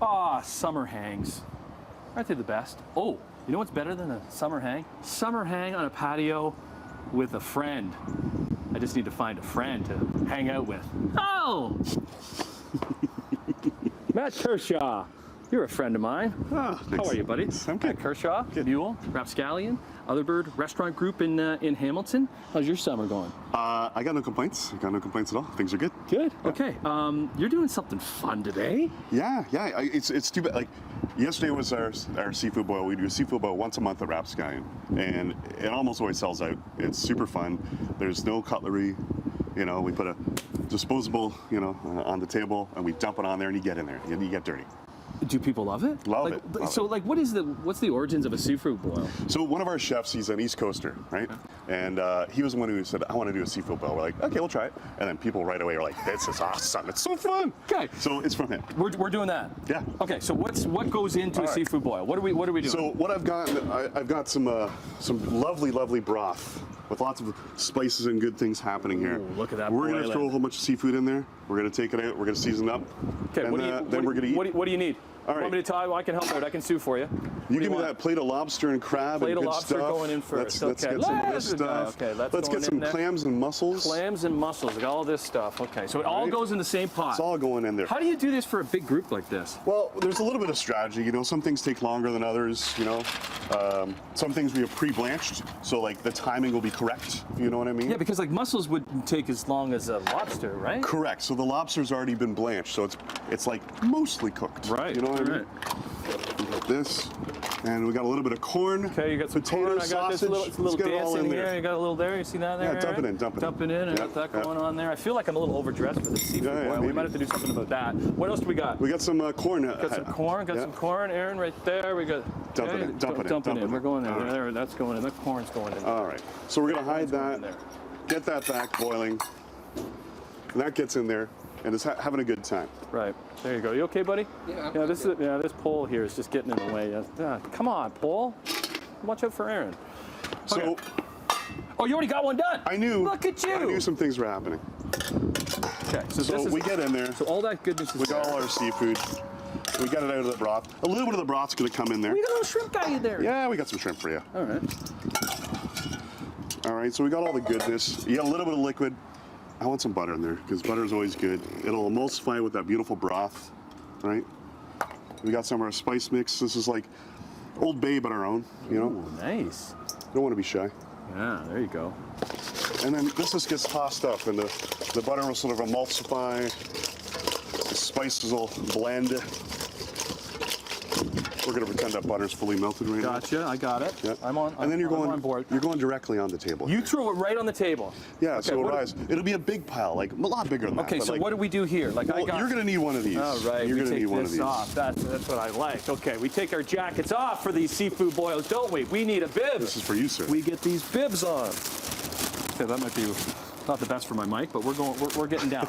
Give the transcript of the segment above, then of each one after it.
Ah, summer hangs. Aren't they the best? Oh, you know what's better than a summer hang? Summer hang on a patio with a friend. I just need to find a friend to hang out with. Oh! Matt Kershaw. You're a friend of mine. Oh, how are you, buddy? I'm good. Matt Kershaw, Mule, Rapscallion, Otherbird Restaurant Group in Hamilton. How's your summer going? I got no complaints. I got no complaints at all. Things are good. Good. Yeah. Okay. You're doing something fun today. Yeah. It's too bad. Like yesterday was our seafood boil. We do a seafood boil once a month at Rapscallion, and it almost always sells out. It's super fun. There's no cutlery. You know, we put a disposable, on the table, and we dump it on there, and you get in there, and you get dirty. Do people love it? Love it. What's the origins of a seafood boil? So one of our chefs, he's an East Coaster, right? And he was the one who said, I want to do a seafood boil. We're like, okay, we'll try it. And then people right away are like, this is awesome. It's so fun. Okay. So it's from him. We're doing that. Yeah. Okay. So what goes into a seafood boil? What are we doing? So what I've got, I've got some lovely broth with lots of spices and good things happening here. Ooh, look at that. We're gonna throw a whole bunch of seafood in there. We're gonna take it out. We're gonna season it up. Okay. And then we're gonna eat. What do you need? All right. Want me to tell you? I can help out. I can sue for you. You give me that plate of lobster and crab and good stuff. Plate of lobster going in first. Let's get some of this stuff. Okay, let's get some clams and mussels. Clams and mussels, like all this stuff. Okay, so it all goes in the same pot. It's all going in there. How do you do this for a big group like this? Well, there's a little bit of strategy. Some things take longer than others. Some things we have pre-blanched, so like the timing will be correct. You know what I mean? Yeah, because like mussels would take as long as a lobster, right? Correct. So the lobster's already been blanched, so it's like mostly cooked. Right. You know what I mean? Like this, and we got a little bit of corn. Okay, you got some potato, corn. I got sausage. this little dance in here. You got a little there. You see that there? Yeah, dump it in. Dump it in. I got that going on there. I feel like I'm a little overdressed for the seafood boil. We might have to do something about that. What else do we got? We got some corn. Got some corn. Got some corn. Aaron, right there. We got. Dump it in. We're going there. There. That's going in. That corn's going in. All right. So we're gonna hide that. Get that back boiling. And that gets in there, and it's having a good time. Right. There you go. You okay, buddy? Yeah. This pole here is just getting in the way. Come on, pole. Watch out for Aaron. So. Oh, you already got one done. I knew. Look at you. I knew some things were happening. Okay. So we get in there. So all that goodness is. We got all our seafood. We got it out of the broth. A little bit of the broth's gonna come in there. We got a little shrimp guy in there. Yeah, we got some shrimp for you. All right. All right. So we got all the goodness. You got a little bit of liquid. I want some butter in there because butter is always good. It'll emulsify with that beautiful broth, right? We got some of our spice mix. This is like Old Bay, but our own, Ooh, nice. Don't want to be shy. Yeah, there you go. And then this just gets tossed up, and the butter will sort of emulsify. The spices will blend. We're going to pretend that butter's fully melted right now. Gotcha, I got it. Yeah. I'm on board. You're going directly on the table. You throw it right on the table. Yeah, okay, so it'll rise. It'll be a big pile, like a lot bigger than that. Okay, so what do we do here? Like you're going to need one of these. All right, you're going to need one of these. Off. That's what I like. Okay, we take our jackets off for these seafood boils, don't we? We need a bib. This is for you, sir. We get these bibs on. Okay, that might be not the best for my mic, but we're getting down.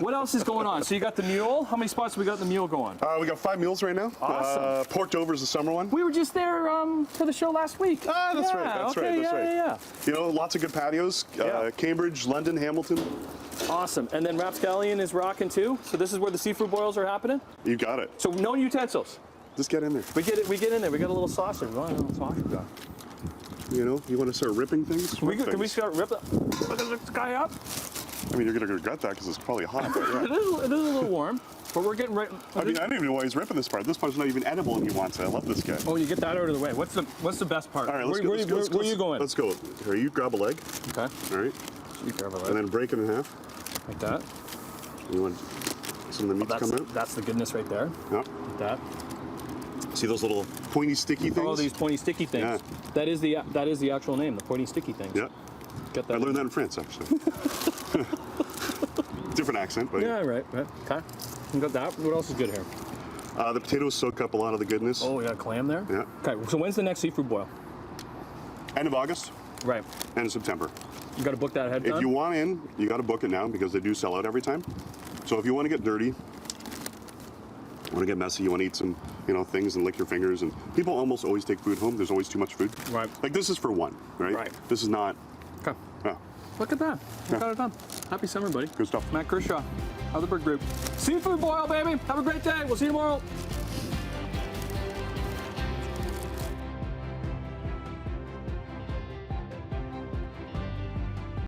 What else is going on? So you got the mule. How many spots have we got the mule going? We got 5 mules right now. Awesome. Porked over is the summer one. We were just there for the show last week. Ah, that's right. That's right. Yeah. Lots of good patios. Cambridge, London, Hamilton. Awesome. And then Rapscallion is rocking too. So this is where the seafood boils are happening. You got it. So no utensils. Just get in there. We get in there. We got a little saucer. We want a little saucer going. You want to start ripping things? Can we start ripping? Look at this guy up. I mean, you're going to regret that because it's probably hot. But yeah. It is a little warm, but we're getting right. I didn't even know why he's ripping this part. This part's not even edible, and he wants it. I love this guy. Oh, you get that out of the way. What's the best part? All right, Where are you going? Let's go. Here, you grab a leg. Okay. All right. You grab a leg. And then break it in half. Like that. You want some of the meat to come out? That's the goodness right there. Yeah. Like that. See those little pointy, sticky things? Oh, these pointy, sticky things. Yeah. That is the actual name, the pointy, sticky things. Yeah. Get that. I learned that in France, actually. Different accent, but yeah, right. Okay. You got that. What else is good here? The potatoes soak up a lot of the goodness. Oh, we got a clam there. Yeah. Okay. So when's the next seafood boil? End of August. Right. End of September. You got to book that ahead of time? If you want in, you got to book it now because they do sell out every time. So if you want to get dirty, want to get messy, you want to eat some, things and lick your fingers, and people almost always take food home. There's always too much food. Right. Like this is for one, right? Right. This is not. Okay. Yeah. Look at that. We got it done. Happy summer, buddy. Good stuff. Matt Kershaw, Otherbird Group. Seafood boil, baby. Have a great day. We'll see you tomorrow.